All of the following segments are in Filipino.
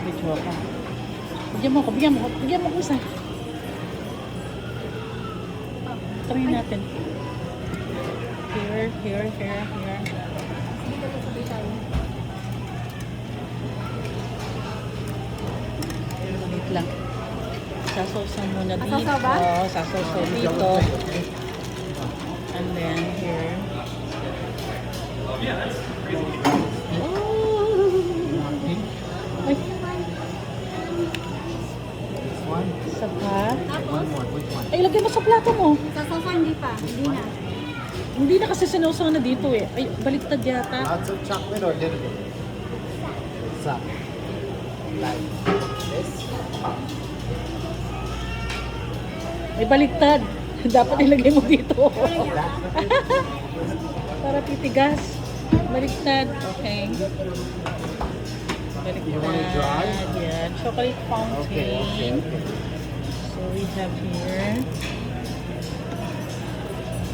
Video ka. Bigyan mo ko, bigyan mo ko, bigyan mo ko isa. Try natin. Here, here, here, here. Wait lang. Sasawsaw muna dito. Sasaw ba? Sasawsaw dito. And then here. Oh! Ay, isa pa. Ay, lagay mo sa plato mo. Sasawa, hindi pa. Hindi na. Hindi na kasi sinawsaw na dito eh. Ay, baliktad yata. Lots of chocolate or little bit? Some. Like this. May baliktad. Dapat ilagay mo dito. Para titigas. Baliktad. Okay. You want it dry? Baliktad. Yeah. Chocolate fountain. Okay. So we have here.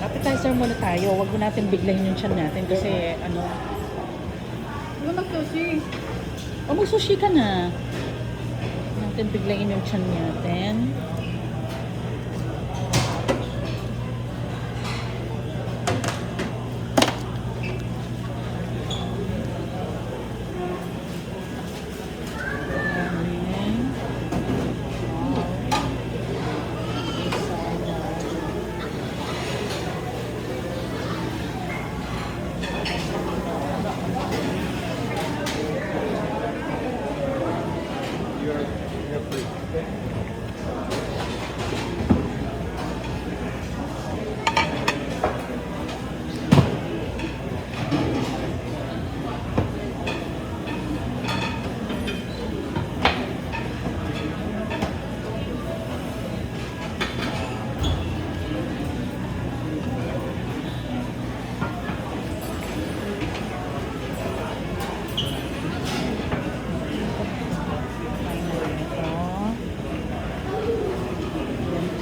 Appetizer muna tayo. Huwag mo natin biglahin yung tiyan natin kasi ano. Ano mag-sushi? O mag-sushi ka na. Huwag natin biglayin yung tiyan natin. You're free.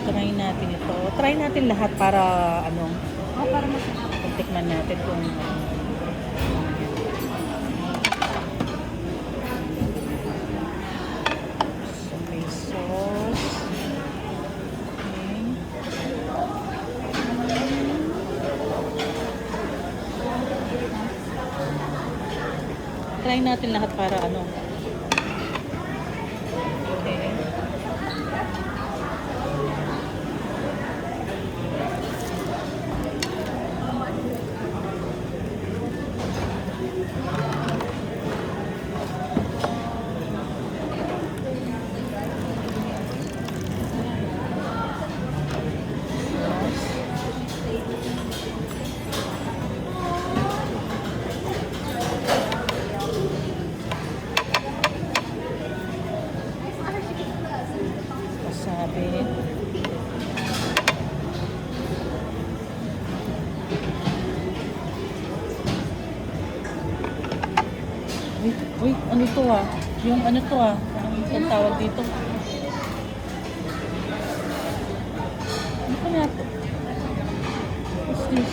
Try natin ito. Try natin lahat para ano, Para masarap. tikman natin kung so, may sauce. Okay. Try natin lahat para ano. Okay. Wasabi. Uy, ano to ah? Yung ano to ah? Anong tawag dito? Ano kaya to? What's this?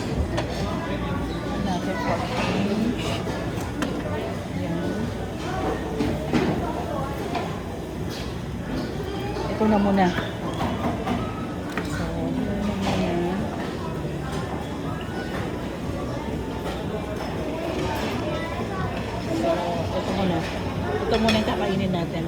Another for change. Yan. Ito na muna. So, ito na muna. So, ito muna. Ito muna yung kakainin natin.